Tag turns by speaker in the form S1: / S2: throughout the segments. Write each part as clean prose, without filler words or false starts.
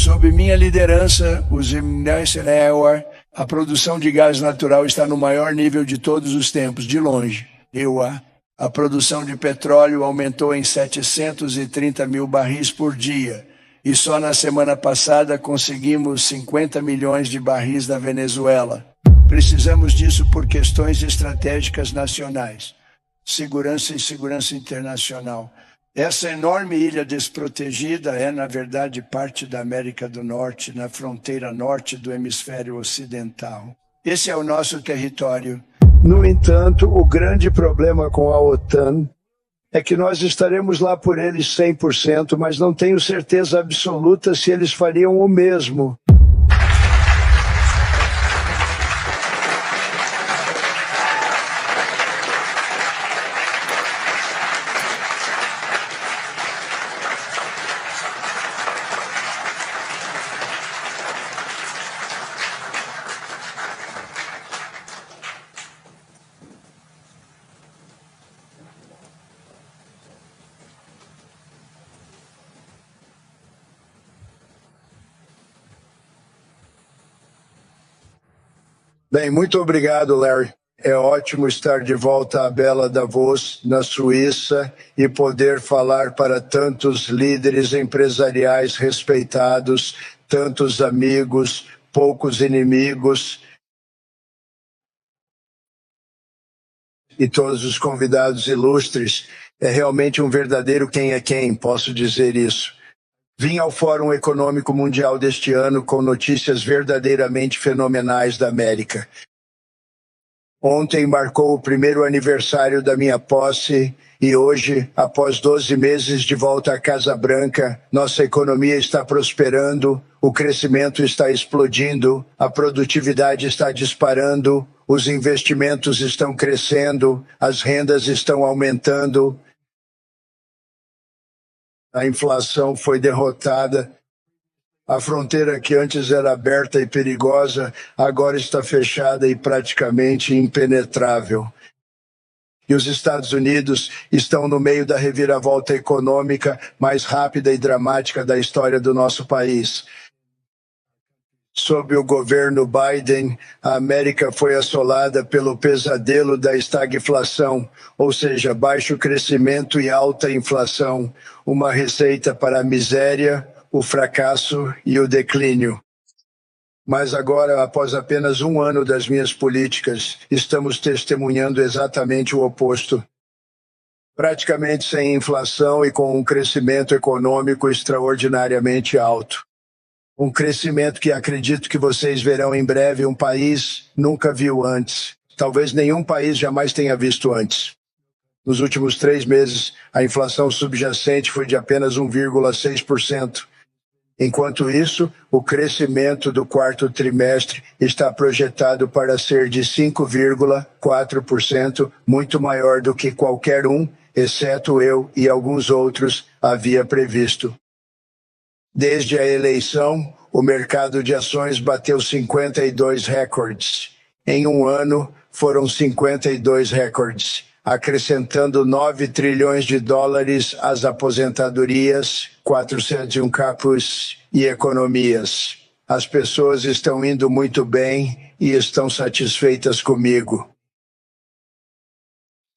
S1: Sob minha liderança, a produção de gás natural está no maior nível de todos os tempos, de longe. A produção de petróleo aumentou em 730 mil barris por dia. E só na semana passada conseguimos 50 milhões de barris da Venezuela. Precisamos disso por questões estratégicas nacionais, segurança e segurança internacional. Essa enorme ilha desprotegida é, na verdade, parte da América do Norte, na fronteira norte do hemisfério ocidental. Esse é o nosso território. No entanto, o grande problema com a OTAN é que nós estaremos lá por eles 100%, mas não tenho certeza absoluta se eles fariam o mesmo. Bem, muito obrigado, Larry. É ótimo estar de volta à bela Davos, na Suíça, e poder falar para tantos líderes empresariais respeitados, tantos amigos, poucos inimigos, e todos os convidados ilustres. É realmente um verdadeiro quem é quem, posso dizer isso. Vim ao Fórum Econômico Mundial deste ano com notícias verdadeiramente fenomenais da América. Ontem marcou o primeiro aniversário da minha posse e hoje, após 12 meses de volta à Casa Branca, nossa economia está prosperando, o crescimento está explodindo, a produtividade está disparando, os investimentos estão crescendo, as rendas estão aumentando. A inflação foi derrotada. A fronteira que antes era aberta e perigosa, agora está fechada e praticamente impenetrável. E os Estados Unidos estão no meio da reviravolta econômica mais rápida e dramática da história do nosso país. Sob o governo Biden, a América foi assolada pelo pesadelo da estagflação, ou seja, baixo crescimento e alta inflação, uma receita para a miséria, o fracasso e o declínio. Mas agora, após apenas um ano das minhas políticas, estamos testemunhando exatamente o oposto. Praticamente sem inflação e com um crescimento econômico extraordinariamente alto. Um crescimento que acredito que vocês verão em breve, um país nunca viu antes. Talvez nenhum país jamais tenha visto antes. Nos últimos 3 meses, a inflação subjacente foi de apenas 1,6%. Enquanto isso, o crescimento do quarto trimestre está projetado para ser de 5,4%, muito maior do que qualquer um, exceto eu e alguns outros, havia previsto. Desde a eleição, o mercado de ações bateu 52 recordes. Em um ano, foram 52 recordes, acrescentando 9 trilhões de dólares às aposentadorias, 401 capos e economias. As pessoas estão indo muito bem e estão satisfeitas comigo.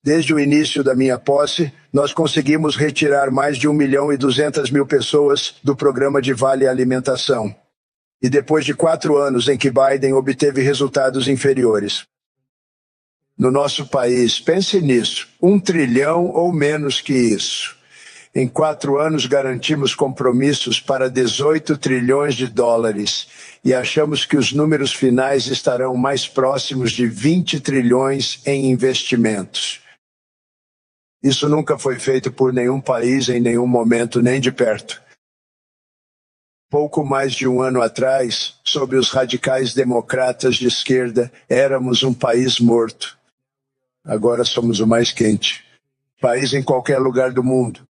S1: Desde o início da minha posse, nós conseguimos retirar mais de 1.200.000 pessoas do programa de Vale Alimentação. E depois de 4 anos em que Biden obteve resultados inferiores. No nosso país, pense nisso, 1 trilhão ou menos que isso. Em 4 anos garantimos compromissos para 18 trilhões de dólares e achamos que os números finais estarão mais próximos de 20 trilhões em investimentos. Isso nunca foi feito por nenhum país em nenhum momento, nem de perto. Pouco mais de um ano atrás, sob os radicais democratas de esquerda, éramos um país morto. Agora somos o mais quente. País em qualquer lugar do mundo.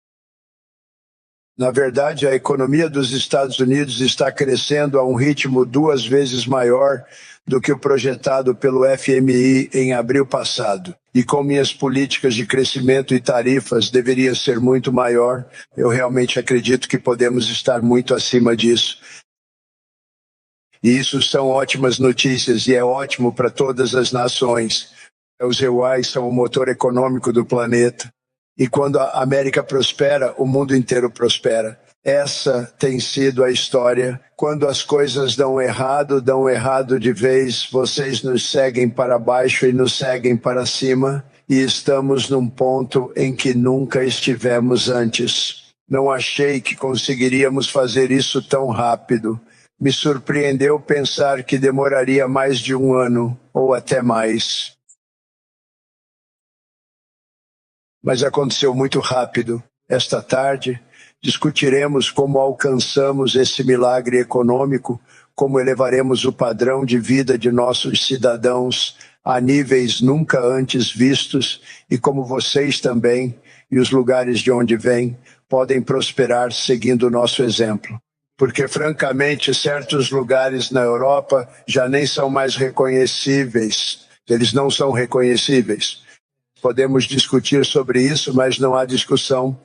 S1: Na verdade, a economia dos Estados Unidos está crescendo a um ritmo 2 vezes maior do que o projetado pelo FMI em abril passado. E com minhas políticas de crescimento e tarifas deveria ser muito maior. Eu realmente acredito que podemos estar muito acima disso. E isso são ótimas notícias e é ótimo para todas as nações. Os EUAs são o motor econômico do planeta. E quando a América prospera, o mundo inteiro prospera. Essa tem sido a história. Quando as coisas dão errado de vez, vocês nos seguem para baixo e nos seguem para cima. E estamos num ponto em que nunca estivemos antes. Não achei que conseguiríamos fazer isso tão rápido. Me surpreendeu pensar que demoraria mais de um ano, ou até mais. Mas aconteceu muito rápido. Esta tarde, discutiremos como alcançamos esse milagre econômico, como elevaremos o padrão de vida de nossos cidadãos a níveis nunca antes vistos e como vocês também, e os lugares de onde vêm, podem prosperar seguindo o nosso exemplo. Porque, francamente, certos lugares na Europa já nem são mais reconhecíveis. Eles não são reconhecíveis. Podemos discutir sobre isso, mas não há discussão.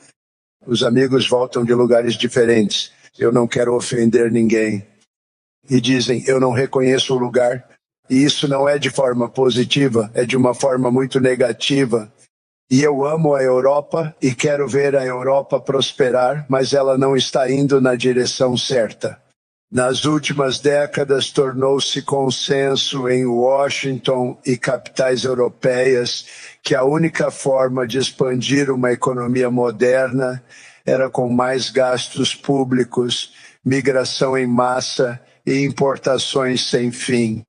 S1: Os amigos voltam de lugares diferentes. Eu não quero ofender ninguém. E dizem, eu não reconheço o lugar. E isso não é de forma positiva, é de uma forma muito negativa. E eu amo a Europa e quero ver a Europa prosperar, mas ela não está indo na direção certa. Nas últimas décadas, tornou-se consenso em Washington e capitais europeias que a única forma de expandir uma economia moderna era com mais gastos públicos, migração em massa e importações sem fim.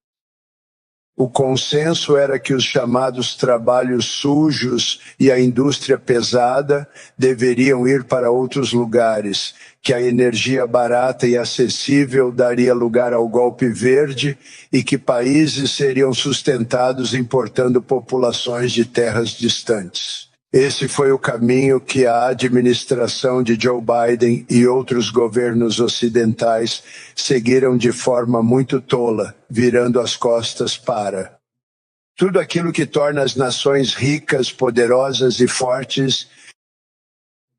S1: O consenso era que os chamados trabalhos sujos e a indústria pesada deveriam ir para outros lugares, que a energia barata e acessível daria lugar ao golpe verde e que países seriam sustentados importando populações de terras distantes. Esse foi o caminho que a administração de Joe Biden e outros governos ocidentais seguiram de forma muito tola, virando as costas para tudo aquilo que torna as nações ricas, poderosas e fortes.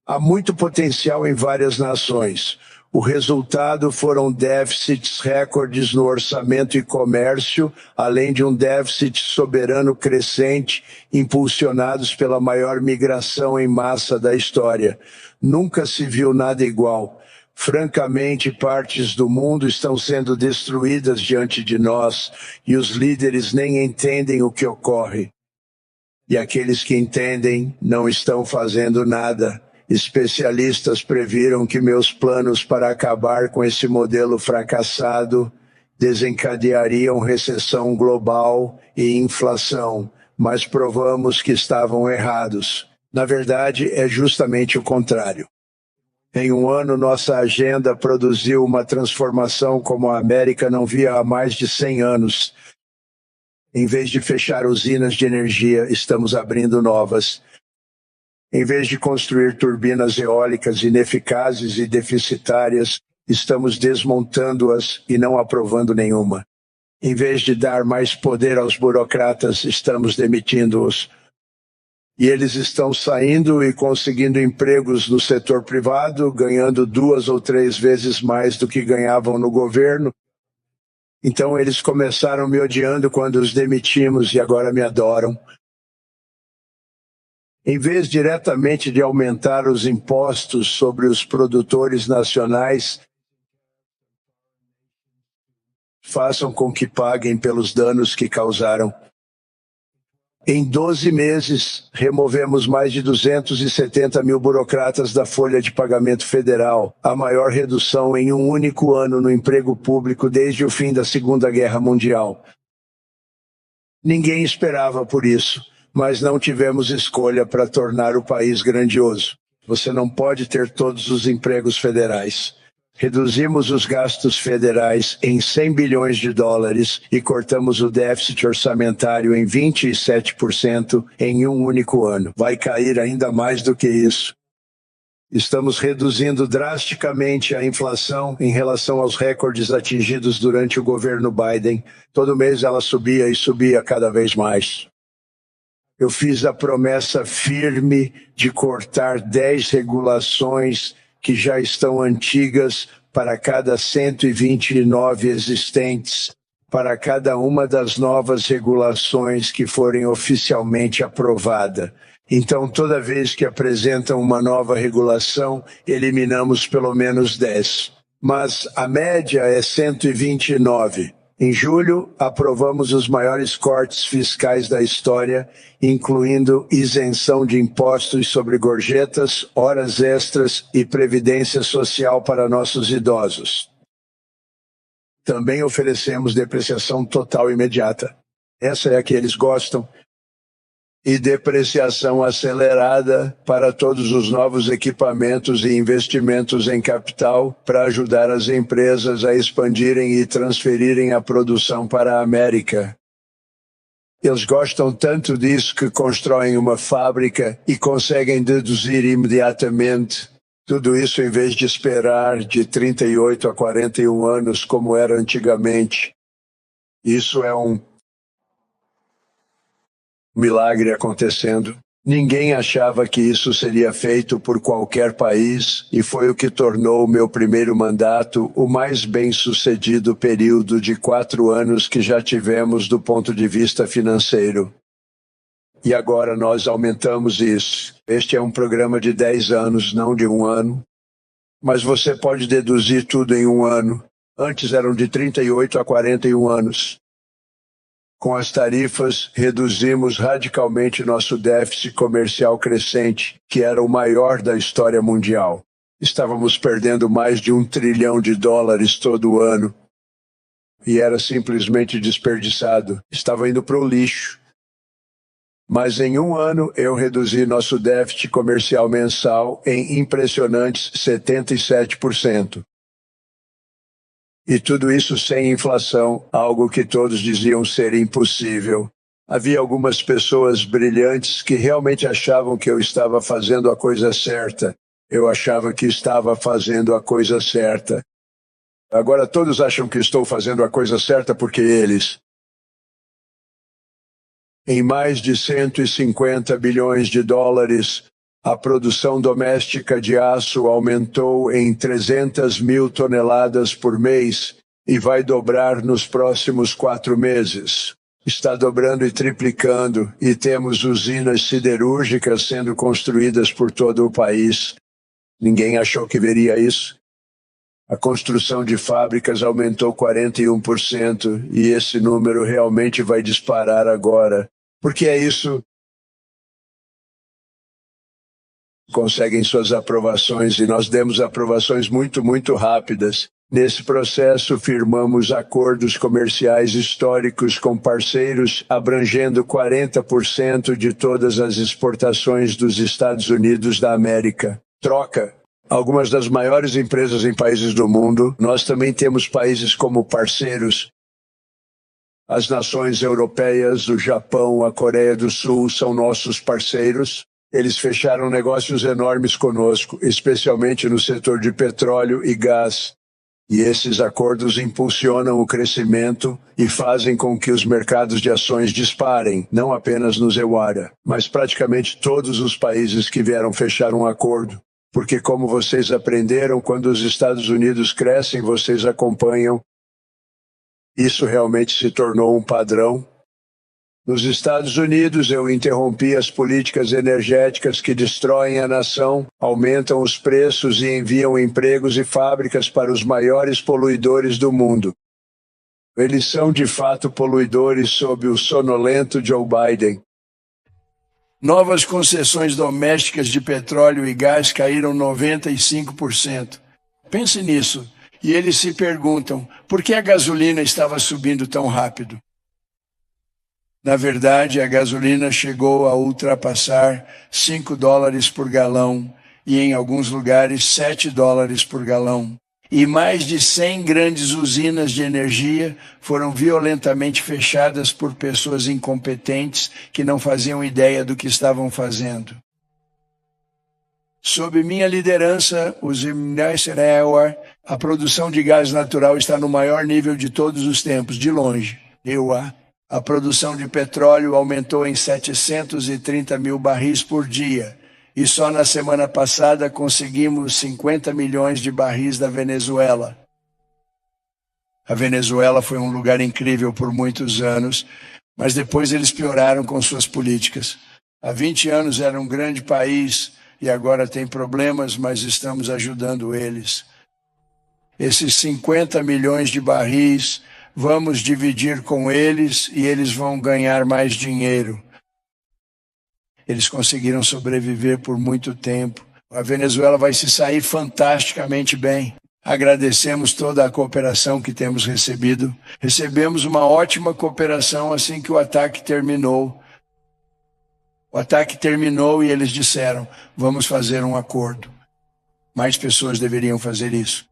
S1: Há muito potencial em várias nações. O resultado foram déficits recordes no orçamento e comércio, além de um déficit soberano crescente, impulsionados pela maior migração em massa da história. Nunca se viu nada igual. Francamente, partes do mundo estão sendo destruídas diante de nós e os líderes nem entendem o que ocorre. E aqueles que entendem não estão fazendo nada. Especialistas previram que meus planos para acabar com esse modelo fracassado desencadeariam recessão global e inflação, mas provamos que estavam errados. Na verdade, é justamente o contrário. Em um ano, nossa agenda produziu uma transformação como a América não via há mais de 100 anos. Em vez de fechar usinas de energia, estamos abrindo novas. Em vez de construir turbinas eólicas ineficazes e deficitárias, estamos desmontando-as e não aprovando nenhuma. Em vez de dar mais poder aos burocratas, estamos demitindo-os. E eles estão saindo e conseguindo empregos no setor privado, ganhando 2 ou 3 vezes mais do que ganhavam no governo. Então eles começaram me odiando quando os demitimos e agora me adoram. Em vez diretamente de aumentar os impostos sobre os produtores nacionais, façam com que paguem pelos danos que causaram. Em 12 meses, removemos mais de 270 mil burocratas da folha de pagamento federal, a maior redução em um único ano no emprego público desde o fim da Segunda Guerra Mundial. Ninguém esperava por isso, mas não tivemos escolha para tornar o país grandioso. Você não pode ter todos os empregos federais. Reduzimos os gastos federais em 100 bilhões de dólares e cortamos o déficit orçamentário em 27% em um único ano. Vai cair ainda mais do que isso. Estamos reduzindo drasticamente a inflação em relação aos recordes atingidos durante o governo Biden. Todo mês ela subia e subia cada vez mais. Eu fiz a promessa firme de cortar 10 regulações que já estão antigas para cada 129 existentes, para cada uma das novas regulações que forem oficialmente aprovadas. Então, toda vez que apresentam uma nova regulação, eliminamos pelo menos 10. Mas a média é 129. Em julho, aprovamos os maiores cortes fiscais da história, incluindo isenção de impostos sobre gorjetas, horas extras e previdência social para nossos idosos. Também oferecemos depreciação total imediata. Essa é a que eles gostam. E depreciação acelerada para todos os novos equipamentos e investimentos em capital para ajudar as empresas a expandirem e transferirem a produção para a América. Eles gostam tanto disso que constroem uma fábrica e conseguem deduzir imediatamente. Tudo isso em vez de esperar de 38 a 41 anos como era antigamente. Isso é um milagre acontecendo. Ninguém achava que isso seria feito por qualquer país e foi o que tornou o meu primeiro mandato o mais bem-sucedido período de 4 anos que já tivemos do ponto de vista financeiro. E agora nós aumentamos isso. Este é um programa de 10 anos, não de 1 ano. Mas você pode deduzir tudo em 1 ano. Antes eram de 38 a 41 anos. Com as tarifas, reduzimos radicalmente nosso déficit comercial crescente, que era o maior da história mundial. Estávamos perdendo mais de $1 trilhão todo ano. E era simplesmente desperdiçado. Estava indo para o lixo. Mas em 1 ano, eu reduzi nosso déficit comercial mensal em impressionantes 77%. E tudo isso sem inflação, algo que todos diziam ser impossível. Havia algumas pessoas brilhantes que realmente achavam que eu estava fazendo a coisa certa. Eu achava que estava fazendo a coisa certa. Agora todos acham que estou fazendo a coisa certa porque eles... Em mais de 150 bilhões de dólares, a produção doméstica de aço aumentou em 300 mil toneladas por mês e vai dobrar nos próximos 4 meses. Está dobrando e triplicando, e temos usinas siderúrgicas sendo construídas por todo o país. Ninguém achou que veria isso. A construção de fábricas aumentou 41%, e esse número realmente vai disparar agora. Porque é isso. Conseguem suas aprovações e nós demos aprovações muito rápidas. Nesse processo, firmamos acordos comerciais históricos com parceiros abrangendo 40% de todas as exportações dos Estados Unidos da América. Troca. Algumas das maiores empresas em países do mundo, nós também temos países como parceiros. As nações europeias, o Japão, a Coreia do Sul são nossos parceiros. Eles fecharam negócios enormes conosco, especialmente no setor de petróleo e gás. E esses acordos impulsionam o crescimento e fazem com que os mercados de ações disparem, não apenas no EUARA, mas praticamente todos os países que vieram fechar um acordo. Porque como vocês aprenderam, quando os Estados Unidos crescem, vocês acompanham. Isso realmente se tornou um padrão. Nos Estados Unidos, eu interrompi as políticas energéticas que destroem a nação, aumentam os preços e enviam empregos e fábricas para os maiores poluidores do mundo. Eles são de fato poluidores sob o sonolento Joe Biden. Novas concessões domésticas de petróleo e gás caíram 95%. Pense nisso. E eles se perguntam, por que a gasolina estava subindo tão rápido? Na verdade, a gasolina chegou a ultrapassar $5 por galão e, em alguns lugares, $7 por galão. E mais de 100 grandes usinas de energia foram violentamente fechadas por pessoas incompetentes que não faziam ideia do que estavam fazendo. Sob minha liderança, a produção de gás natural está no maior nível de todos os tempos, de longe. A produção de petróleo aumentou em 730 mil barris por dia. E só na semana passada conseguimos 50 milhões de barris da Venezuela. A Venezuela foi um lugar incrível por muitos anos, mas depois eles pioraram com suas políticas. Há 20 anos era um grande país e agora tem problemas, mas estamos ajudando eles. Esses 50 milhões de barris, vamos dividir com eles e eles vão ganhar mais dinheiro. Eles conseguiram sobreviver por muito tempo. A Venezuela vai se sair fantasticamente bem. Agradecemos toda a cooperação que temos recebido. Recebemos uma ótima cooperação assim que o ataque terminou. O ataque terminou e eles disseram, vamos fazer um acordo. Mais pessoas deveriam fazer isso.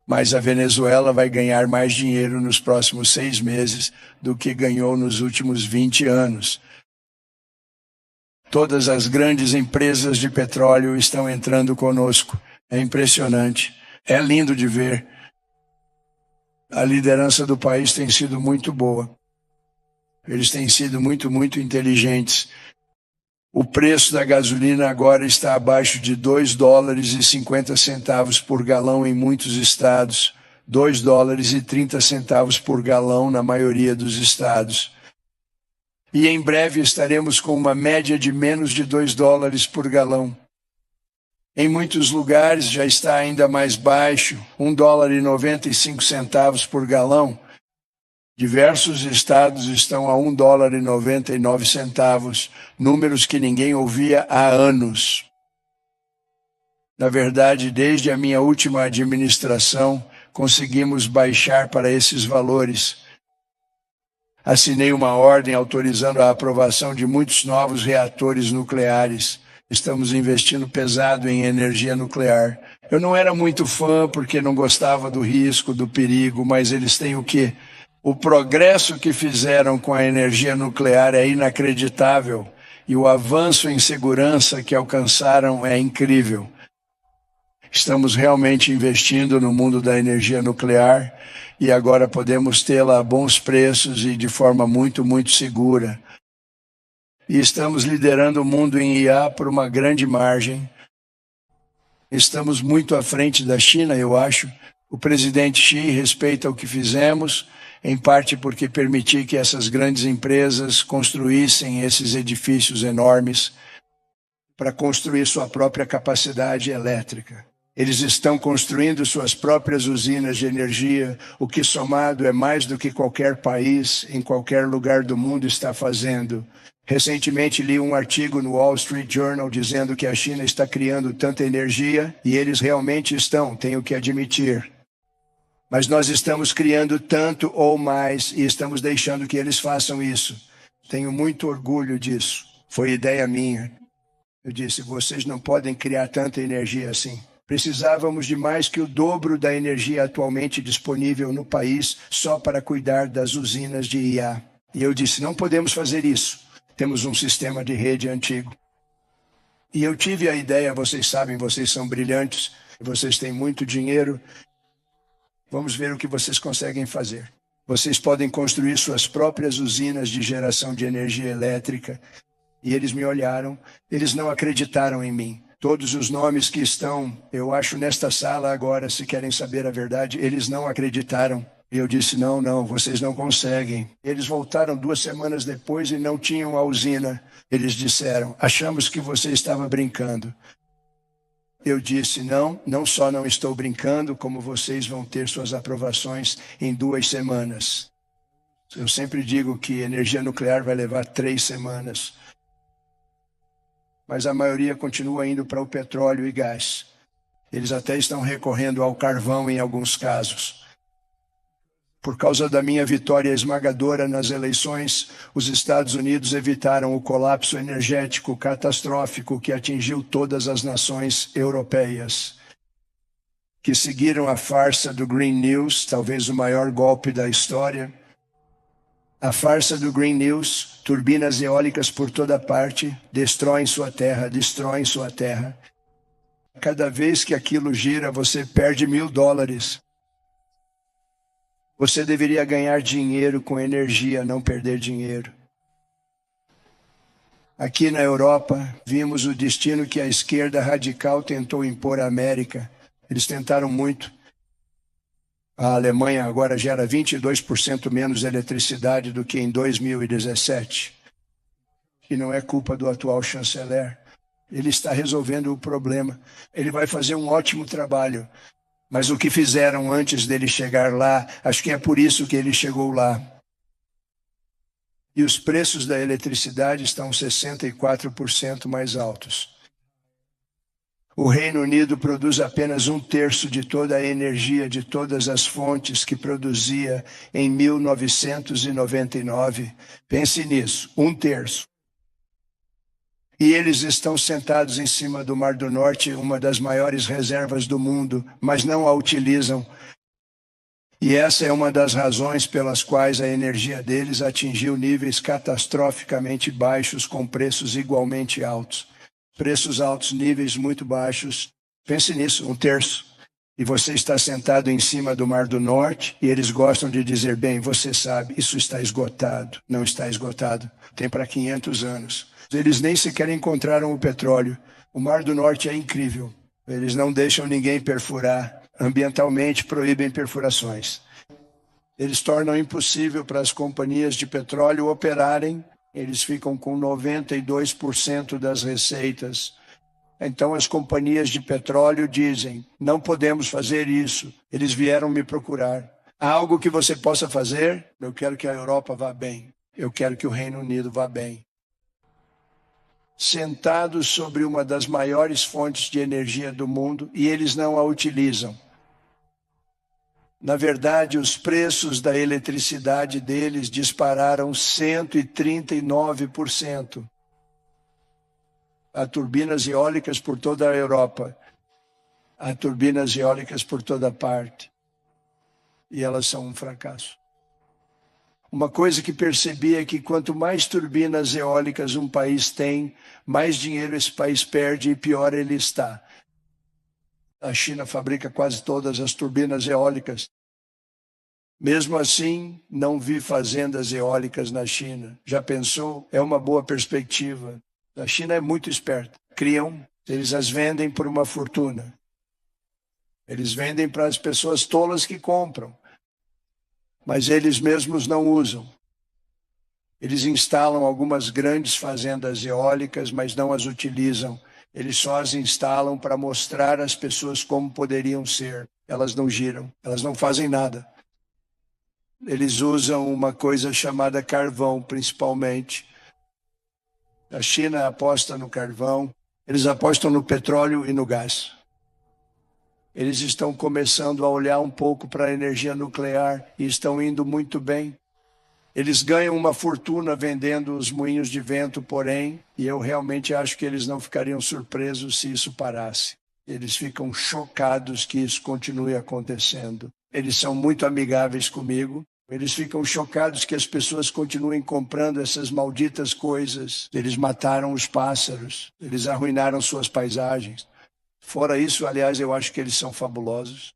S1: Mas a Venezuela vai ganhar mais dinheiro nos próximos 6 meses do que ganhou nos últimos 20 anos. Todas as grandes empresas de petróleo estão entrando conosco. É impressionante. É lindo de ver. A liderança do país tem sido muito boa. Eles têm sido muito inteligentes. O preço da gasolina agora está abaixo de $2,50 por galão em muitos estados. $2,30 por galão na maioria dos estados. E em breve estaremos com uma média de menos de $2 por galão. Em muitos lugares já está ainda mais baixo, $1,95 por galão. Diversos estados estão a $1,99, números que ninguém ouvia há anos. Na verdade, desde a minha última administração, conseguimos baixar para esses valores. Assinei uma ordem autorizando a aprovação de muitos novos reatores nucleares. Estamos investindo pesado em energia nuclear. Eu não era muito fã porque não gostava do risco, do perigo, mas eles têm o quê? O progresso que fizeram com a energia nuclear é inacreditável e o avanço em segurança que alcançaram é incrível. Estamos realmente investindo no mundo da energia nuclear e agora podemos tê-la a bons preços e de forma muito segura. E estamos liderando o mundo em IA por uma grande margem. Estamos muito à frente da China, eu acho. O presidente Xi respeita o que fizemos, em parte porque permitiu que essas grandes empresas construíssem esses edifícios enormes para construir sua própria capacidade elétrica. Eles estão construindo suas próprias usinas de energia, o que somado é mais do que qualquer país, em qualquer lugar do mundo está fazendo. Recentemente li um artigo no Wall Street Journal dizendo que a China está criando tanta energia, e eles realmente estão, tenho que admitir. Mas nós estamos criando tanto ou mais e estamos deixando que eles façam isso. Tenho muito orgulho disso. Foi ideia minha. Eu disse, vocês não podem criar tanta energia assim. Precisávamos de mais que o dobro da energia atualmente disponível no país só para cuidar das usinas de IA. E eu disse, não podemos fazer isso. Temos um sistema de rede antigo. E eu tive a ideia, vocês sabem, vocês são brilhantes, vocês têm muito dinheiro. Vamos ver o que vocês conseguem fazer. Vocês podem construir suas próprias usinas de geração de energia elétrica. E eles me olharam, eles não acreditaram em mim. Todos os nomes que estão, eu acho, nesta sala agora, se querem saber a verdade, eles não acreditaram. E eu disse, não, vocês não conseguem. Eles voltaram 2 semanas depois e não tinham a usina. Eles disseram, achamos que você estava brincando. Eu disse, não só não estou brincando, como vocês vão ter suas aprovações em 2 semanas. Eu sempre digo que energia nuclear vai levar 3 semanas. Mas a maioria continua indo para o petróleo e gás. Eles até estão recorrendo ao carvão em alguns casos. Por causa da minha vitória esmagadora nas eleições, os Estados Unidos evitaram o colapso energético catastrófico que atingiu todas as nações europeias, que seguiram a farsa do Green News, talvez o maior golpe da história. A farsa do Green News, turbinas eólicas por toda parte, destroem sua terra. Cada vez que aquilo gira, você perde $1.000. Você deveria ganhar dinheiro com energia, não perder dinheiro. Aqui na Europa, vimos o destino que a esquerda radical tentou impor à América. Eles tentaram muito. A Alemanha agora gera 22% menos eletricidade do que em 2017. E não é culpa do atual chanceler. Ele está resolvendo o problema. Ele vai fazer um ótimo trabalho. Mas o que fizeram antes dele chegar lá, acho que é por isso que ele chegou lá. E os preços da eletricidade estão 64% mais altos. O Reino Unido produz apenas 1/3 de toda a energia de todas as fontes que produzia em 1999. Pense nisso, 1/3. E eles estão sentados em cima do Mar do Norte, uma das maiores reservas do mundo, mas não a utilizam. E essa é uma das razões pelas quais a energia deles atingiu níveis catastroficamente baixos com preços igualmente altos. Preços altos, níveis muito baixos. Pense nisso, 1/3. E você está sentado em cima do Mar do Norte e eles gostam de dizer, bem, você sabe, isso está esgotado. Não está esgotado. Tem para 500 anos. Eles nem sequer encontraram o petróleo. O Mar do Norte é incrível. Eles não deixam ninguém perfurar. Ambientalmente proíbem perfurações. Eles tornam impossível para as companhias de petróleo operarem. Eles ficam com 92% das receitas. Então as companhias de petróleo dizem, não podemos fazer isso. Eles vieram me procurar. Há algo que você possa fazer? Eu quero que a Europa vá bem. Eu quero que o Reino Unido vá bem. Sentados sobre uma das maiores fontes de energia do mundo e eles não a utilizam. Na verdade, os preços da eletricidade deles dispararam 139%. Há turbinas eólicas por toda a Europa. Há turbinas eólicas por toda parte. E elas são um fracasso. Uma coisa que percebi é que quanto mais turbinas eólicas um país tem, mais dinheiro esse país perde e pior ele está. A China fabrica quase todas as turbinas eólicas. Mesmo assim, não vi fazendas eólicas na China. Já pensou? É uma boa perspectiva. A China é muito esperta. Criam, eles as vendem por uma fortuna. Eles vendem para as pessoas tolas que compram. Mas eles mesmos não usam. Eles instalam algumas grandes fazendas eólicas, mas não as utilizam. Eles só as instalam para mostrar às pessoas como poderiam ser. Elas não giram, elas não fazem nada. Eles usam uma coisa chamada carvão, principalmente. A China aposta no carvão, eles apostam no petróleo e no gás. Eles estão começando a olhar um pouco para a energia nuclear e estão indo muito bem. Eles ganham uma fortuna vendendo os moinhos de vento, porém, e eu realmente acho que eles não ficariam surpresos se isso parasse. Eles ficam chocados que isso continue acontecendo. Eles são muito amigáveis comigo. Eles ficam chocados que as pessoas continuem comprando essas malditas coisas. Eles mataram os pássaros. Eles arruinaram suas paisagens. Fora isso, aliás, eu acho que eles são fabulosos.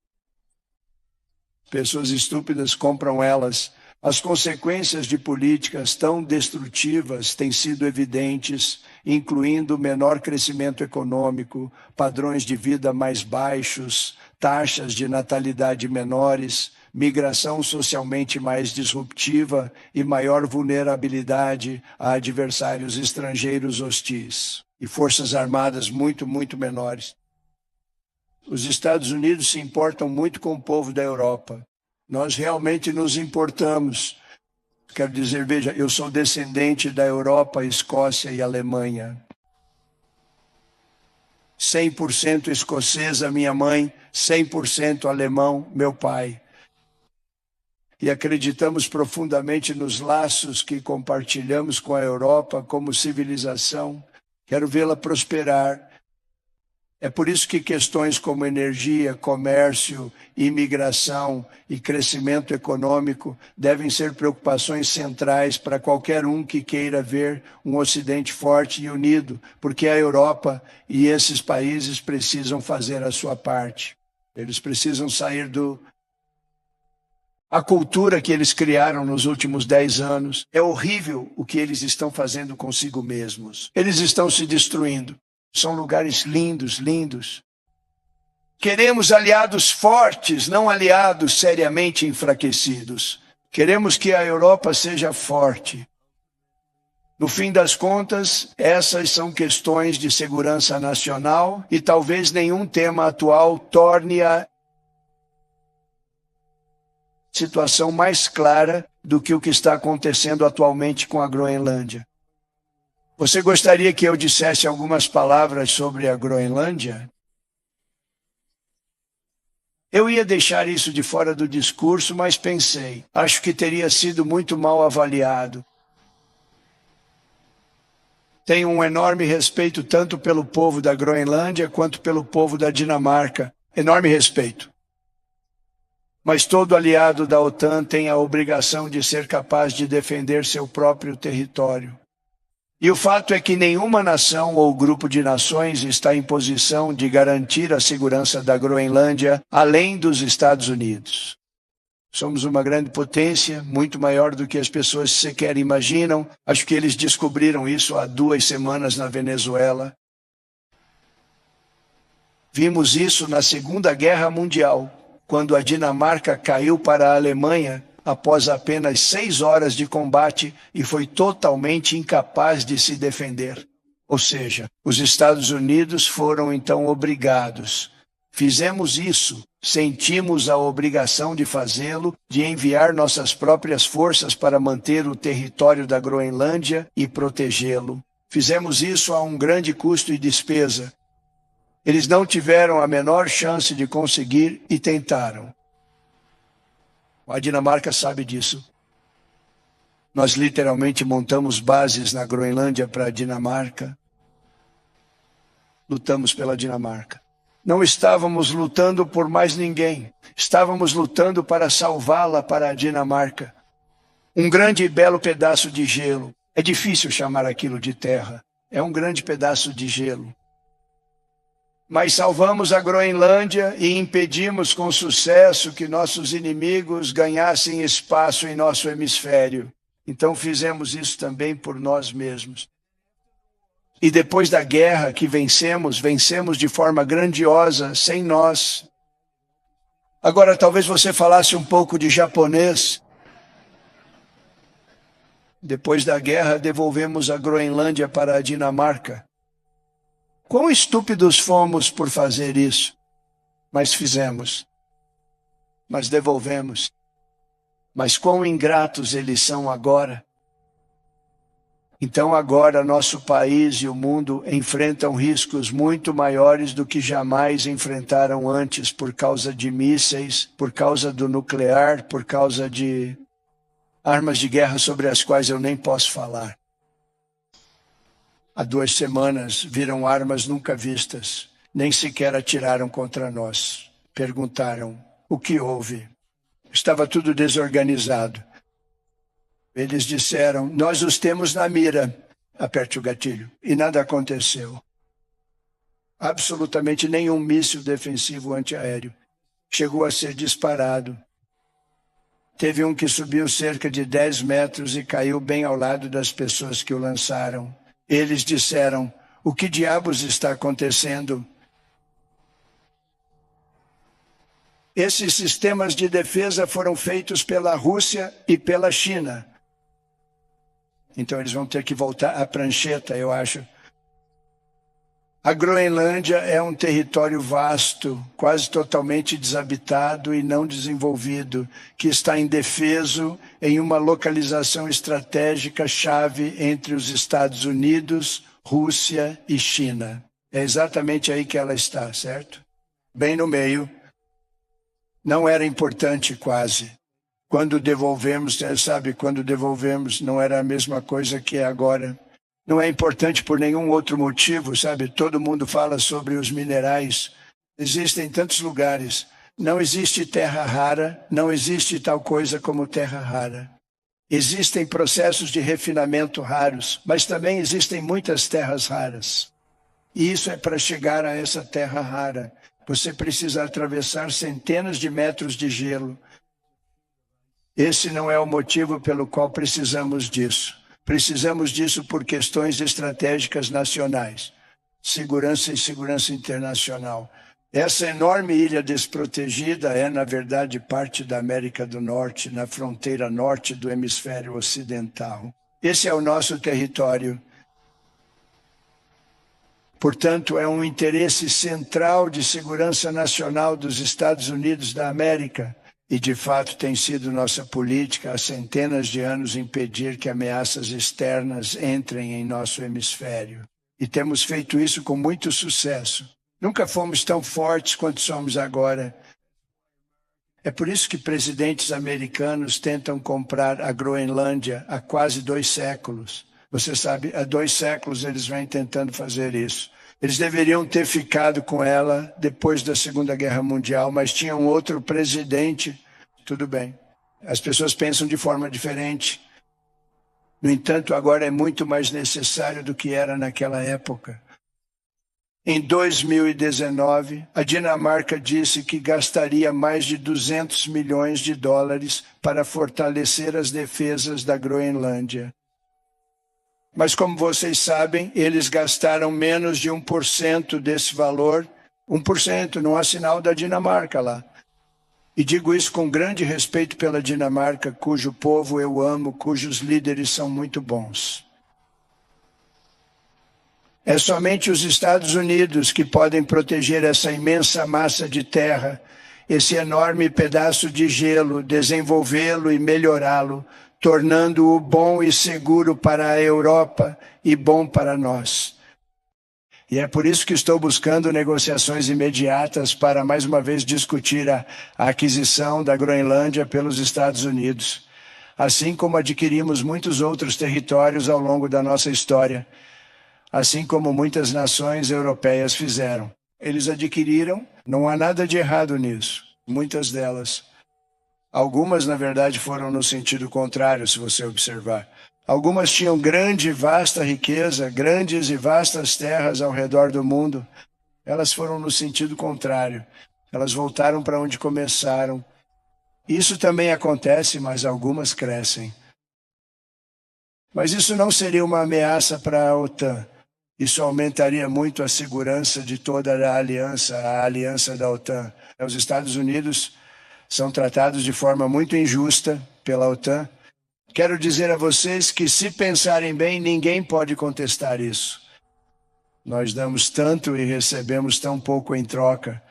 S1: Pessoas estúpidas compram elas. As consequências de políticas tão destrutivas têm sido evidentes, incluindo menor crescimento econômico, padrões de vida mais baixos, taxas de natalidade menores, migração socialmente mais disruptiva e maior vulnerabilidade a adversários estrangeiros hostis, e forças armadas muito menores. Os Estados Unidos se importam muito com o povo da Europa. Nós realmente nos importamos. Quero dizer, veja, eu sou descendente da Europa, Escócia e Alemanha. 100% escocesa, minha mãe, 100% alemão, meu pai. E acreditamos profundamente nos laços que compartilhamos com a Europa como civilização. Quero vê-la prosperar. É por isso que questões como energia, comércio, imigração e crescimento econômico devem ser preocupações centrais para qualquer um que queira ver um Ocidente forte e unido, porque a Europa e esses países precisam fazer a sua parte. Eles precisam sair do
S2: a cultura que eles criaram nos últimos 10 anos. É horrível o que eles estão fazendo consigo mesmos. Eles estão se destruindo. São lugares lindos, lindos. Queremos aliados fortes, não aliados seriamente enfraquecidos. Queremos que a Europa seja forte. No fim das contas, essas são questões de segurança nacional e talvez nenhum tema atual torne a situação mais clara do que o que está acontecendo atualmente com a Groenlândia. Você gostaria que eu dissesse algumas palavras sobre a Groenlândia? Eu ia deixar isso de fora do discurso, mas pensei, acho que teria sido muito mal avaliado. Tenho um enorme respeito tanto pelo povo da Groenlândia quanto pelo povo da Dinamarca. Enorme respeito. Mas todo aliado da OTAN tem a obrigação de ser capaz de defender seu próprio território. E o fato é que nenhuma nação ou grupo de nações está em posição de garantir a segurança da Groenlândia além dos Estados Unidos. Somos uma grande potência, muito maior do que as pessoas sequer imaginam. Acho que eles descobriram isso há 2 semanas na Venezuela. Vimos isso na Segunda Guerra Mundial, quando a Dinamarca caiu para a Alemanha após apenas 6 horas de combate e foi totalmente incapaz de se defender. Ou seja, os Estados Unidos foram então obrigados. Fizemos isso, sentimos a obrigação de fazê-lo, de enviar nossas próprias forças para manter o território da Groenlândia e protegê-lo. Fizemos isso a um grande custo e despesa. Eles não tiveram a menor chance de conseguir e tentaram. A Dinamarca sabe disso. Nós literalmente montamos bases na Groenlândia para a Dinamarca. Lutamos pela Dinamarca. Não estávamos lutando por mais ninguém. Estávamos lutando para salvá-la para a Dinamarca. Um grande e belo pedaço de gelo. É difícil chamar aquilo de terra. É um grande pedaço de gelo. Mas salvamos a Groenlândia e impedimos com sucesso que nossos inimigos ganhassem espaço em nosso hemisfério. Então fizemos isso também por nós mesmos. E depois da guerra que vencemos de forma grandiosa, sem nós. Agora talvez você falasse um pouco de japonês. Depois da guerra devolvemos a Groenlândia para a Dinamarca. Quão estúpidos fomos por fazer isso, mas fizemos, mas devolvemos. Mas quão ingratos eles são agora. Então agora nosso país e o mundo enfrentam riscos muito maiores do que jamais enfrentaram antes por causa de mísseis, por causa do nuclear, por causa de armas de guerra sobre as quais eu nem posso falar. Há 2 semanas viram armas nunca vistas, nem sequer atiraram contra nós. Perguntaram, o que houve? Estava tudo desorganizado. Eles disseram, nós os temos na mira. Aperte o gatilho. E nada aconteceu. Absolutamente nenhum míssil defensivo antiaéreo chegou a ser disparado. Teve um que subiu cerca de 10 metros e caiu bem ao lado das pessoas que o lançaram. Eles disseram, o que diabos está acontecendo? Esses sistemas de defesa foram feitos pela Rússia e pela China. Então eles vão ter que voltar à prancheta, eu acho. A Groenlândia é um território vasto, quase totalmente desabitado e não desenvolvido, que está indefeso em uma localização estratégica chave entre os Estados Unidos, Rússia e China. É exatamente aí que ela está, certo? Bem no meio. Não era importante quase. Quando devolvemos, quando devolvemos não era a mesma coisa que é agora. Não é importante por nenhum outro motivo, Todo mundo fala sobre os minerais. Existem tantos lugares. Não existe terra rara, não existe tal coisa como terra rara. Existem processos de refinamento raros, mas também existem muitas terras raras. E isso é para chegar a essa terra rara. Você precisa atravessar centenas de metros de gelo. Esse não é o motivo pelo qual precisamos disso. Precisamos disso por questões estratégicas nacionais, segurança e segurança internacional. Essa enorme ilha desprotegida é, na verdade, parte da América do Norte, na fronteira norte do hemisfério ocidental. Esse é o nosso território. Portanto, é um interesse central de segurança nacional dos Estados Unidos da América, e de fato tem sido nossa política há centenas de anos impedir que ameaças externas entrem em nosso hemisfério. E temos feito isso com muito sucesso. Nunca fomos tão fortes quanto somos agora. É por isso que presidentes americanos tentam comprar a Groenlândia há quase 2 séculos. Você sabe, há 2 séculos eles vêm tentando fazer isso. Eles deveriam ter ficado com ela depois da Segunda Guerra Mundial, mas tinham outro presidente. Tudo bem. As pessoas pensam de forma diferente. No entanto, agora é muito mais necessário do que era naquela época. Em 2019, a Dinamarca disse que gastaria mais de 200 milhões de dólares para fortalecer as defesas da Groenlândia. Mas, como vocês sabem, eles gastaram menos de 1% desse valor. 1%, não há sinal da Dinamarca lá. E digo isso com grande respeito pela Dinamarca, cujo povo eu amo, cujos líderes são muito bons. É somente os Estados Unidos que podem proteger essa imensa massa de terra, esse enorme pedaço de gelo, desenvolvê-lo e melhorá-lo, tornando-o bom e seguro para a Europa e bom para nós. E é por isso que estou buscando negociações imediatas para, mais uma vez, discutir a aquisição da Groenlândia pelos Estados Unidos, assim como adquirimos muitos outros territórios ao longo da nossa história, assim como muitas nações europeias fizeram. Eles adquiriram, não há nada de errado nisso, muitas delas. Algumas, na verdade, foram no sentido contrário, se você observar. Algumas tinham grande e vasta riqueza, grandes e vastas terras ao redor do mundo. Elas foram no sentido contrário. Elas voltaram para onde começaram. Isso também acontece, mas algumas crescem. Mas isso não seria uma ameaça para a OTAN. Isso aumentaria muito a segurança de toda a aliança da OTAN. Os Estados Unidos são tratados de forma muito injusta pela OTAN. Quero dizer a vocês que, se pensarem bem, ninguém pode contestar isso. Nós damos tanto e recebemos tão pouco em troca.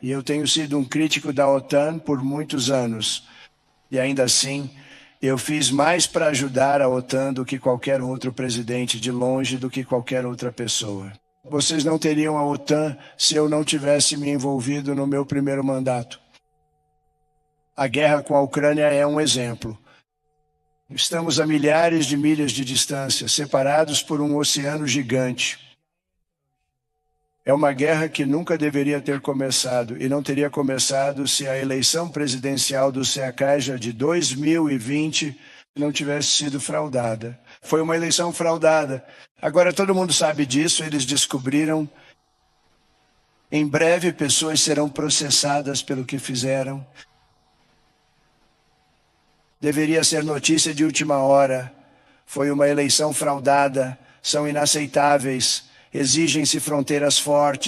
S2: E eu tenho sido um crítico da OTAN por muitos anos. E ainda assim, eu fiz mais para ajudar a OTAN do que qualquer outro presidente, de longe do que qualquer outra pessoa. Vocês não teriam a OTAN se eu não tivesse me envolvido no meu primeiro mandato. A guerra com a Ucrânia é um exemplo. Estamos a milhares de milhas de distância, separados por um oceano gigante. É uma guerra que nunca deveria ter começado, e não teria começado se a eleição presidencial do Ceacaja de 2020 não tivesse sido fraudada. Foi uma eleição fraudada. Agora todo mundo sabe disso, eles descobriram. Em breve pessoas serão processadas pelo que fizeram. Deveria ser notícia de última hora. Foi uma eleição fraudada, são inaceitáveis, exigem-se fronteiras fortes.